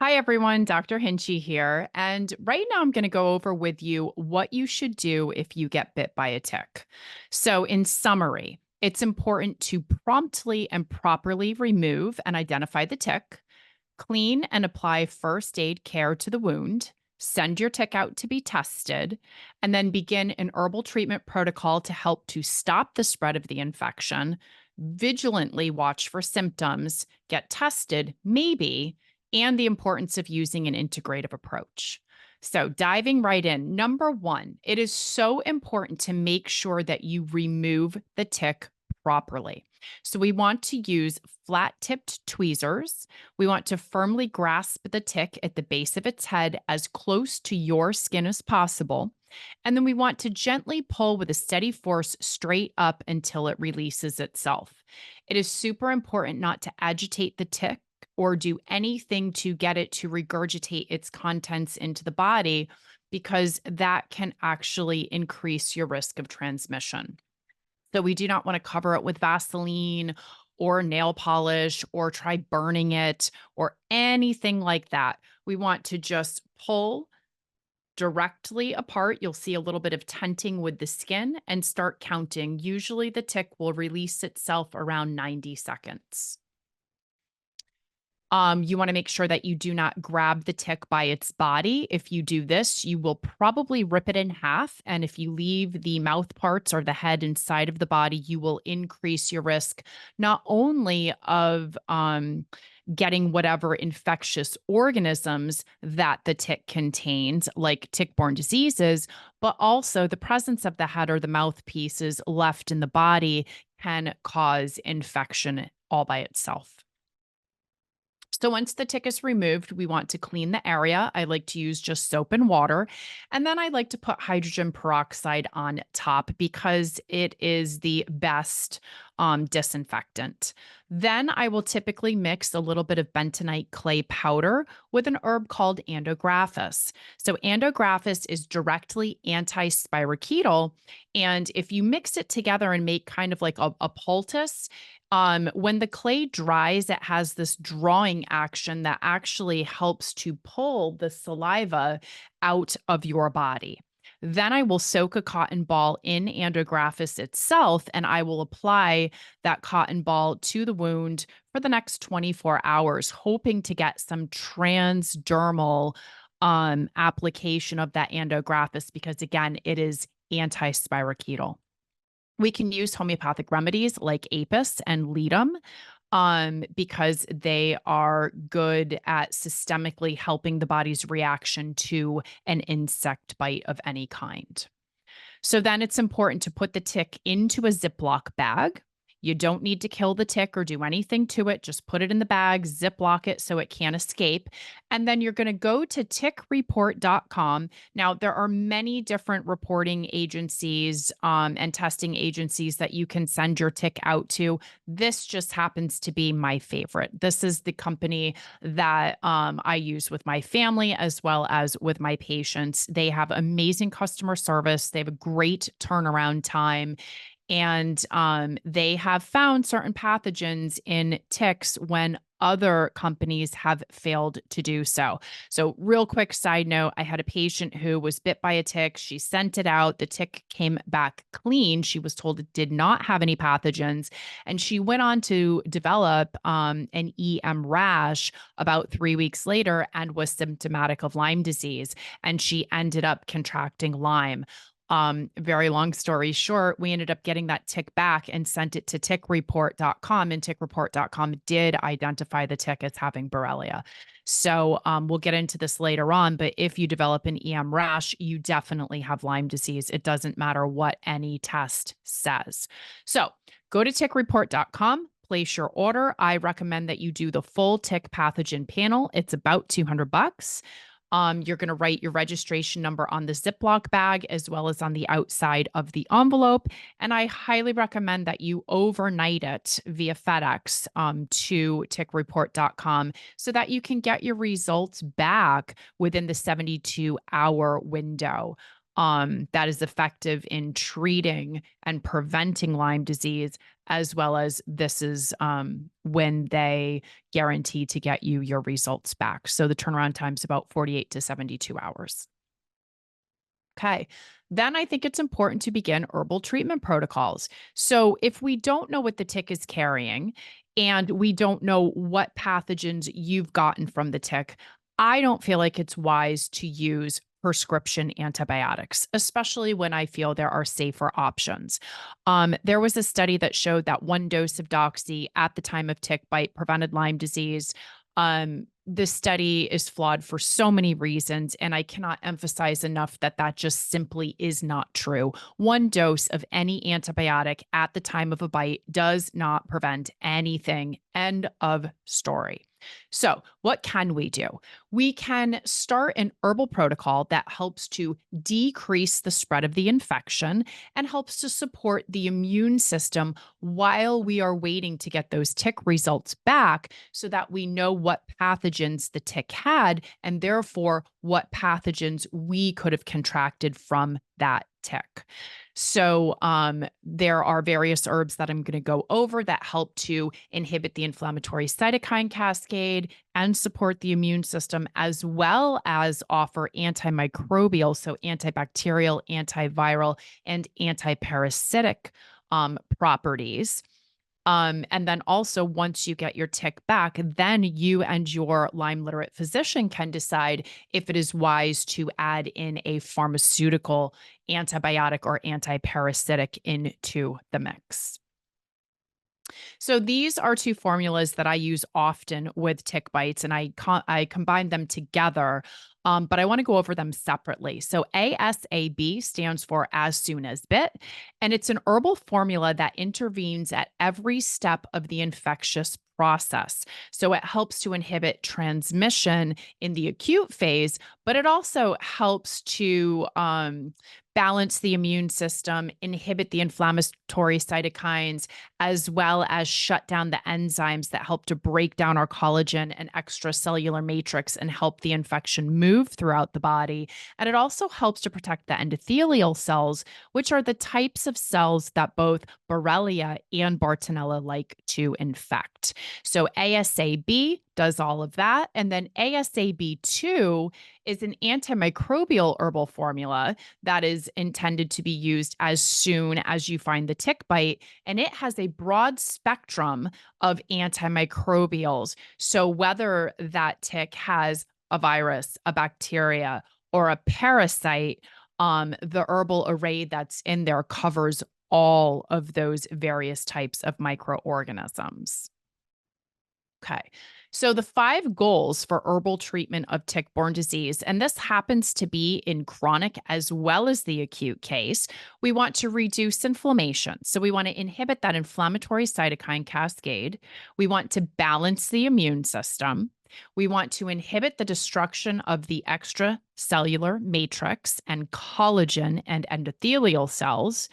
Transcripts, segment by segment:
Hi, everyone. Dr. Hinchy here. And right now, I'm going to go over with you what you should do if you get bit by a tick. So, in summary, it's important to promptly and properly remove and identify the tick, clean and apply first aid care to the wound, send your tick out to be tested, and then begin an herbal treatment protocol to help to stop the spread of the infection. Vigilantly watch for symptoms, get tested, maybe, and the importance of using an integrative approach. So, diving right in, number one, it is so important to make sure that you remove the tick properly. So, we want to use flat tipped tweezers. We want to firmly grasp the tick at the base of its head as close to your skin as possible. And then we want to gently pull with a steady force straight up until it releases itself. It is super important not to agitate the tick or do anything to get it to regurgitate its contents into the body because that can actually increase your risk of transmission. So we do not want to cover it with Vaseline or nail polish or try burning it or anything like that. We want to just pull directly apart. You'll see a little bit of tenting with the skin and start counting. Usually the tick will release itself around 90 seconds. You want to make sure that you do not grab the tick by its body. If you do this, you will probably rip it in half. And if you leave the mouth parts or the head inside of the body, you will increase your risk not only of getting whatever infectious organisms that the tick contains, like tick-borne diseases, but also the presence of the head or the mouthpieces left in the body can cause infection all by itself. So once the tick is removed, we want to clean the area. I like to use just soap and water. And then I like to put hydrogen peroxide on top because it is the best disinfectant. Then I will typically mix a little bit of bentonite clay powder with an herb called Andrographis. So Andrographis is directly anti-spirochetal. And if you mix it together and make kind of like a poultice, when the clay dries, it has this drawing action that actually helps to pull the saliva out of your body. Then I will soak a cotton ball in Andrographis itself, and I will apply that cotton ball to the wound for the next 24 hours, hoping to get some transdermal application of that Andrographis because, again, it is anti-spirochetal. We can use homeopathic remedies like Apis and Ledum because they are good at systemically helping the body's reaction to an insect bite of any kind. So then it's important to put the tick into a Ziploc bag. You don't need to kill the tick or do anything to it. Just put it in the bag, Ziploc it so it can't escape. And then you're going to go to tickreport.com. Now, there are many different reporting agencies and testing agencies that you can send your tick out to. This just happens to be my favorite. This is the company that I use with my family as well as with my patients. They have amazing customer service, they have a great turnaround time. And they have found certain pathogens in ticks when other companies have failed to do so. So, real quick side note, I had a patient who was bit by a tick. She sent it out. The tick came back clean. She was told it did not have any pathogens. And she went on to develop an EM rash about 3 weeks later and was symptomatic of Lyme disease. And she ended up contracting Lyme. Very long story short, we ended up getting that tick back and sent it to tickreport.com, and tickreport.com did identify the tick as having Borrelia. So we'll get into this later on, but if you develop an EM rash, you definitely have Lyme disease. It doesn't matter what any test says. So go to tickreport.com. Place your order. I recommend that you do the full tick pathogen panel. It's about $200. You're going to write your registration number on the Ziploc bag as well as on the outside of the envelope. And I highly recommend that you overnight it via FedEx to tickreport.com so that you can get your results back within the 72-hour window. that is effective in treating and preventing Lyme disease, as well as this is when they guarantee to get you your results back. So the turnaround time is about 48 to 72 hours. Okay. Then I think it's important to begin herbal treatment protocols. So if we don't know what the tick is carrying and we don't know what pathogens you've gotten from the tick, I don't feel like it's wise to use prescription antibiotics, especially when I feel there are safer options. There was a study that showed that one dose of doxy at the time of tick bite prevented Lyme disease. This study is flawed for so many reasons, and I cannot emphasize enough that that just simply is not true. One dose of any antibiotic at the time of a bite does not prevent anything. End of story. So, what can we do? We can start an herbal protocol that helps to decrease the spread of the infection and helps to support the immune system while we are waiting to get those tick results back so that we know what pathogens the tick had and therefore what pathogens we could have contracted from that tick. So, there are various herbs that I'm going to go over that help to inhibit the inflammatory cytokine cascade and support the immune system, as well as offer antimicrobial, so antibacterial, antiviral, and antiparasitic properties. And then also, once you get your tick back, then you and your Lyme literate physician can decide if it is wise to add in a pharmaceutical antibiotic or antiparasitic into the mix. So these are two formulas that I use often with tick bites, and I combine them together. But I want to go over them separately. So ASAB stands for as soon as bit, and it's an herbal formula that intervenes at every step of the infectious process. So it helps to inhibit transmission in the acute phase, but it also helps to balance the immune system, inhibit the inflammatory cytokines, as well as shut down the enzymes that help to break down our collagen and extracellular matrix and help the infection move throughout the body. And it also helps to protect the endothelial cells, which are the types of cells that both Borrelia and Bartonella like to infect. So ASAB does all of that. And then ASAB2 is an antimicrobial herbal formula that is intended to be used as soon as you find the tick bite. And it has a broad spectrum of antimicrobials. So whether that tick has a virus, a bacteria, or a parasite, the herbal array that's in there covers all of those various types of microorganisms. Okay. So the five goals for herbal treatment of tick-borne disease, and this happens to be in chronic as well as the acute case. We want to reduce inflammation. So we want to inhibit that inflammatory cytokine cascade. We want to balance the immune system. We want to inhibit the destruction of the extracellular matrix and collagen and endothelial cells,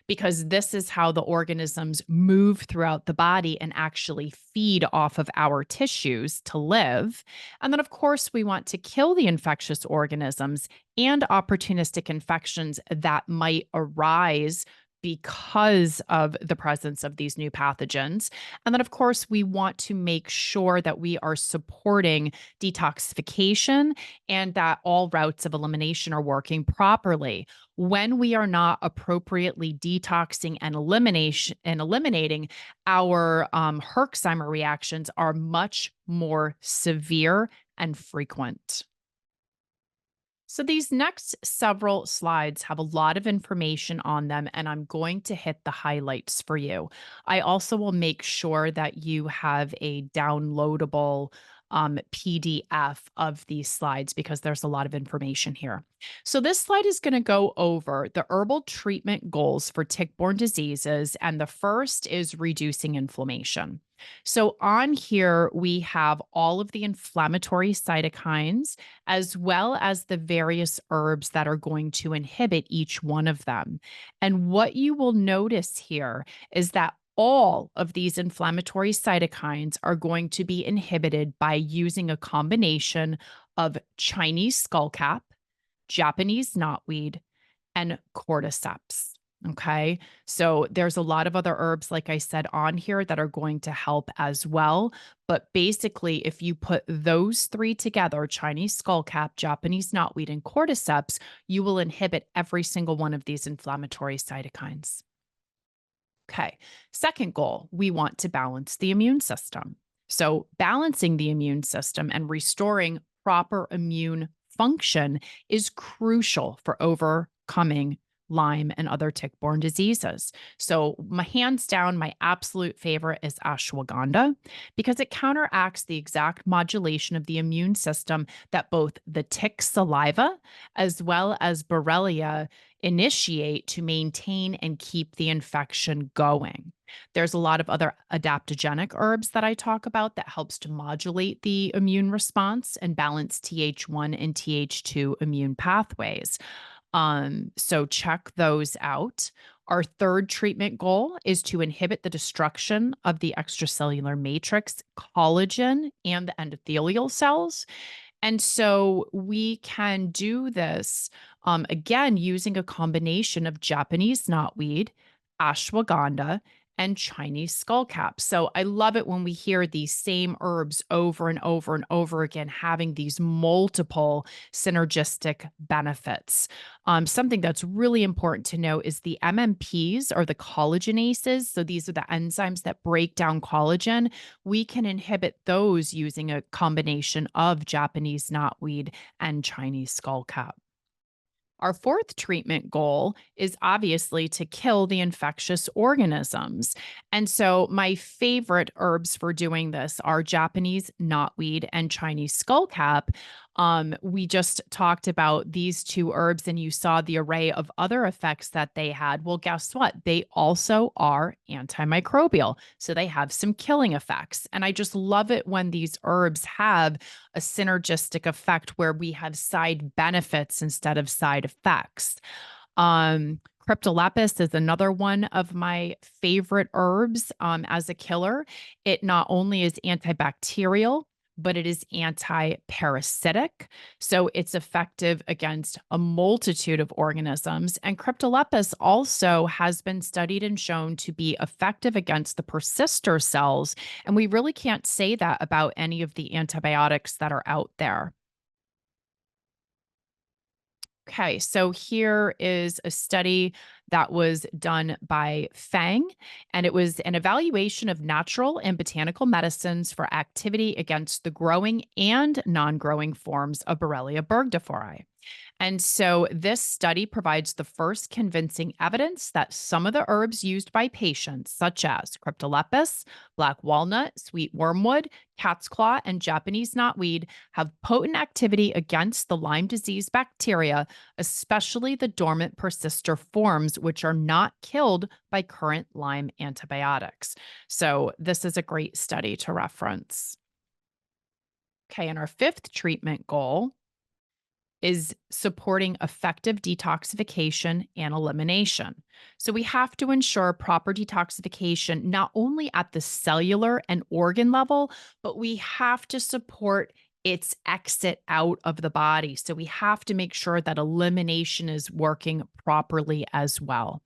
because this is how the organisms move throughout the body and actually feed off of our tissues to live. And then, of course, we want to kill the infectious organisms and opportunistic infections that might arise because of the presence of these new pathogens. And then, of course, we want to make sure that we are supporting detoxification and that all routes of elimination are working properly. When we are not appropriately detoxing and eliminating, our Herxheimer reactions are much more severe and frequent. So these next several slides have a lot of information on them, and I'm going to hit the highlights for you. I also will make sure that you have a downloadable PDF of these slides because there's a lot of information here. So this slide is going to go over the herbal treatment goals for tick-borne diseases, and the first is reducing inflammation. So on here, we have all of the inflammatory cytokines as well as the various herbs that are going to inhibit each one of them. And what you will notice here is that all of these inflammatory cytokines are going to be inhibited by using a combination of Chinese skullcap, Japanese knotweed, and cordyceps. Okay. So there's a lot of other herbs, like I said, on here that are going to help as well. But basically, if you put those three together, Chinese skullcap, Japanese knotweed, and cordyceps, you will inhibit every single one of these inflammatory cytokines. Okay. Second goal, we want to balance the immune system. So, balancing the immune system and restoring proper immune function is crucial for overcoming Lyme and other tick-borne diseases. So, my hands down, my absolute favorite is ashwagandha because it counteracts the exact modulation of the immune system that both the tick saliva as well as Borrelia initiate to maintain and keep the infection going. There's a lot of other adaptogenic herbs that I talk about that helps to modulate the immune response and balance Th1 and Th2 immune pathways. So check those out. Our third treatment goal is to inhibit the destruction of the extracellular matrix, collagen, and the endothelial cells. And so we can do this again using a combination of Japanese knotweed, ashwagandha, and Chinese skullcap. So I love it when we hear these same herbs over and over and over again, having these multiple synergistic benefits. Something that's really important to know is the MMPs or the collagenases. So these are the enzymes that break down collagen. We can inhibit those using a combination of Japanese knotweed and Chinese skullcap. Our fourth treatment goal is obviously to kill the infectious organisms. And so, my favorite herbs for doing this are Japanese knotweed and Chinese skullcap. We just talked about these two herbs, and you saw the array of other effects that they had. Well, guess what? They also are antimicrobial. So, they have some killing effects. And I just love it when these herbs have a synergistic effect where we have side benefits instead of side effects. Cryptolepis is another one of my favorite herbs as a killer. It not only is antibacterial, but it is anti-parasitic. So it's effective against a multitude of organisms. And Cryptolepis also has been studied and shown to be effective against the persister cells. And we really can't say that about any of the antibiotics that are out there. Okay, so here is a study that was done by Fang, and it was an evaluation of natural and botanical medicines for activity against the growing and non growing forms of Borrelia burgdorferi. And so this study provides the first convincing evidence that some of the herbs used by patients, such as cryptolepis, black walnut, sweet wormwood, cat's claw, and Japanese knotweed, have potent activity against the Lyme disease bacteria, especially the dormant persister forms, which are not killed by current Lyme antibiotics. So this is a great study to reference. Okay, and our fifth treatment goal is supporting effective detoxification and elimination. So we have to ensure proper detoxification, not only at the cellular and organ level, but we have to support its exit out of the body. So we have to make sure that elimination is working properly as well.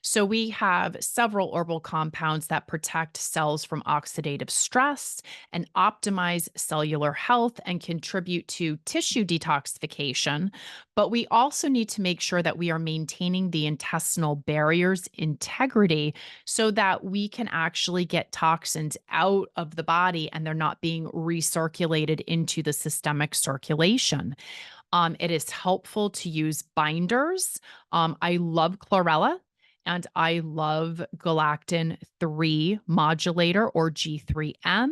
So we have several herbal compounds that protect cells from oxidative stress and optimize cellular health and contribute to tissue detoxification. But we also need to make sure that we are maintaining the intestinal barrier's integrity so that we can actually get toxins out of the body and they're not being recirculated into the systemic circulation. It is helpful to use binders. I love chlorella and I love galactin 3 modulator or G3M.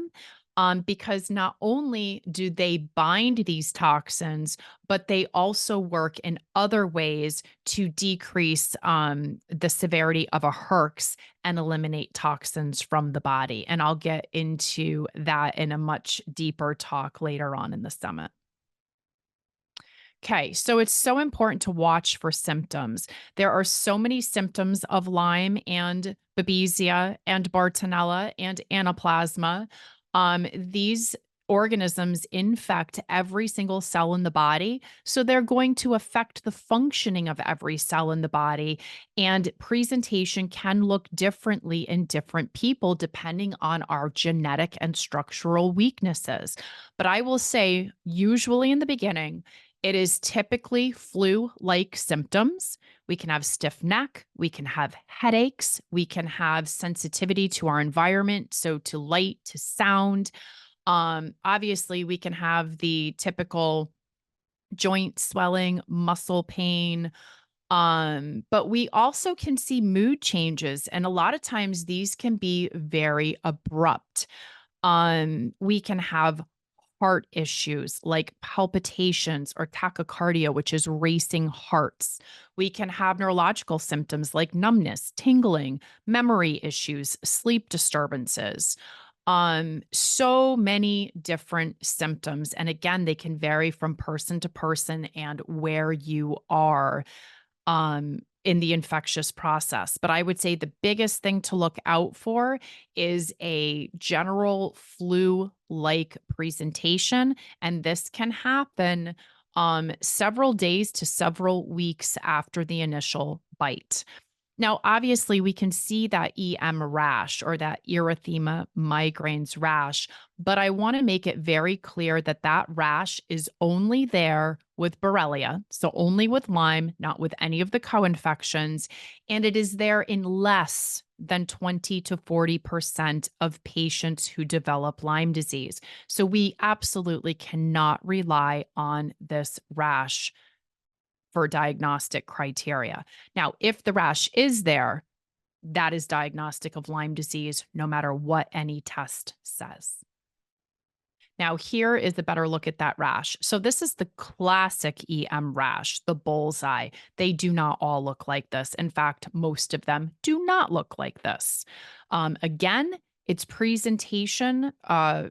Because not only do they bind these toxins, but they also work in other ways to decrease the severity of a herx and eliminate toxins from the body. And I'll get into that in a much deeper talk later on in the summit. Okay, so it's so important to watch for symptoms. There are so many symptoms of Lyme and Babesia and Bartonella and Anaplasma. These organisms infect every single cell in the body. So they're going to affect the functioning of every cell in the body. And presentation can look differently in different people depending on our genetic and structural weaknesses. But I will say, usually in the beginning, it is typically flu like symptoms. We can have stiff neck, we can have headaches, we can have sensitivity to our environment, so to light, to sound. Obviously, we can have the typical joint swelling, muscle pain, but we also can see mood changes, and a lot of times these can be very abrupt. We can have heart issues like palpitations or tachycardia, which is racing hearts. We can have neurological symptoms like numbness, tingling, memory issues, sleep disturbances. So many different symptoms. And again, they can vary from person to person and where you are in the infectious process. But I would say the biggest thing to look out for is a general flu like presentation. And this can happen several days to several weeks after the initial bite. Now, obviously, we can see that EM rash or that erythema migraines rash, but I want to make it very clear that that rash is only there with Borrelia, so only with Lyme, not with any of the co-infections, and it is there in less than 20 to 40% of patients who develop Lyme disease. So we absolutely cannot rely on this rash for diagnostic criteria. Now, if the rash is there, that is diagnostic of Lyme disease, no matter what any test says. Now, here is a better look at that rash. So, this is the classic EM rash, the bullseye. They do not all look like this. In fact, most of them do not look like this. Again, its presentation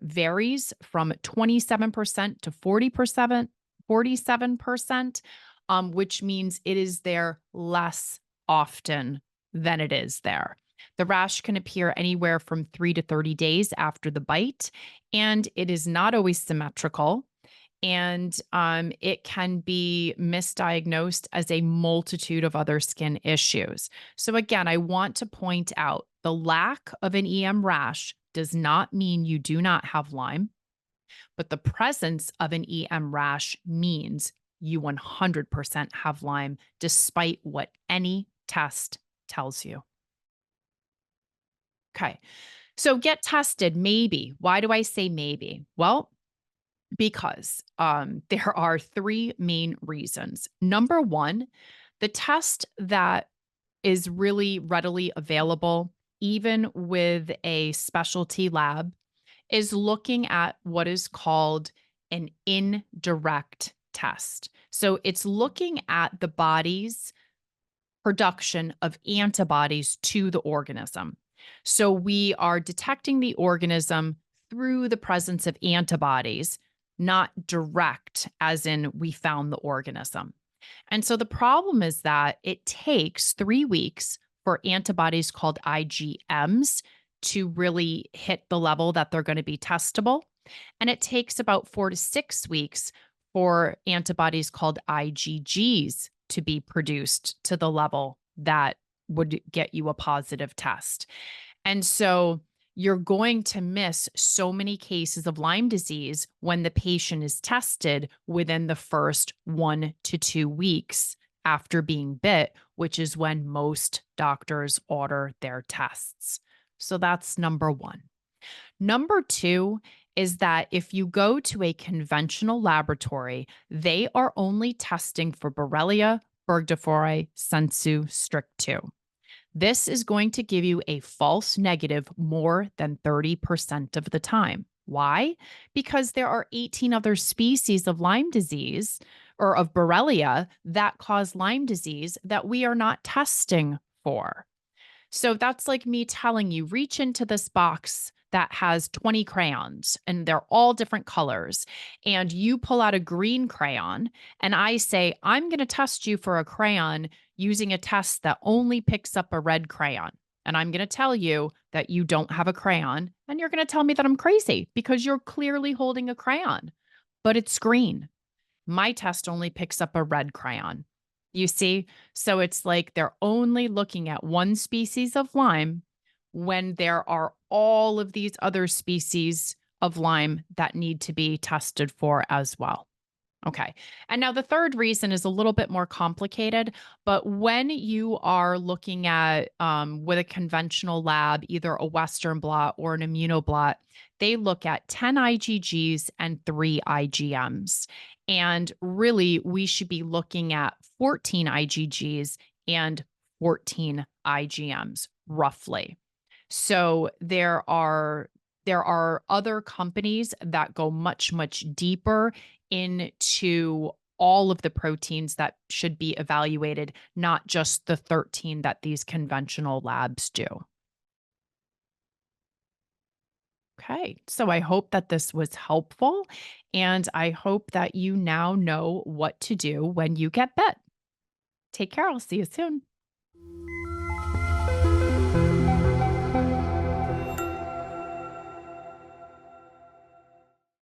varies from 27% to 40%, 47%, which means it is there less often than it is there. The rash can appear anywhere from 3 to 30 days after the bite, and it is not always symmetrical. And it can be misdiagnosed as a multitude of other skin issues. So, again, I want to point out the lack of an EM rash does not mean you do not have Lyme, but the presence of an EM rash means you 100% have Lyme, despite what any test tells you. Okay. So get tested, maybe. Why do I say maybe? Well, because there are three main reasons. Number one, the test that is really readily available, even with a specialty lab, is looking at what is called an indirect test. So it's looking at the body's production of antibodies to the organism. So we are detecting the organism through the presence of antibodies, not direct, as in we found the organism. And so the problem is that it takes 3 weeks for antibodies called IgMs to really hit the level that they're going to be testable. And it takes about 4 to 6 weeks for antibodies called IgGs to be produced to the level that would get you a positive test. And so you're going to miss so many cases of Lyme disease when the patient is tested within the first 1 to 2 weeks after being bit, which is when most doctors order their tests. So that's number one. Number two is that if you go to a conventional laboratory, they are only testing for Borrelia burgdorferi sensu stricto. This is going to give you a false negative more than 30% of the time. Why? Because there are 18 other species of Lyme disease or of Borrelia that cause Lyme disease that we are not testing for. So that's like me telling you, reach into this box that has 20 crayons and they're all different colors. And you pull out a green crayon and I say, I'm going to test you for a crayon using a test that only picks up a red crayon. And I'm going to tell you that you don't have a crayon. And you're going to tell me that I'm crazy because you're clearly holding a crayon, but it's green. My test only picks up a red crayon. You see? So it's like they're only looking at one species of lime when there are all of these other species of lime that need to be tested for as well. Okay. And now the third reason is a little bit more complicated, but when you are looking at with a conventional lab, either a Western blot or an immunoblot, they look at 10 IgGs and 3 IgMs. And really, we should be looking at 14 IgGs and 14 IgMs roughly. So there are other companies that go much deeper into all of the proteins that should be evaluated, not just the 13 that these conventional labs do. Okay, so I hope that this was helpful, and I hope that you now know what to do when you get bit. Take care. I'll see you soon.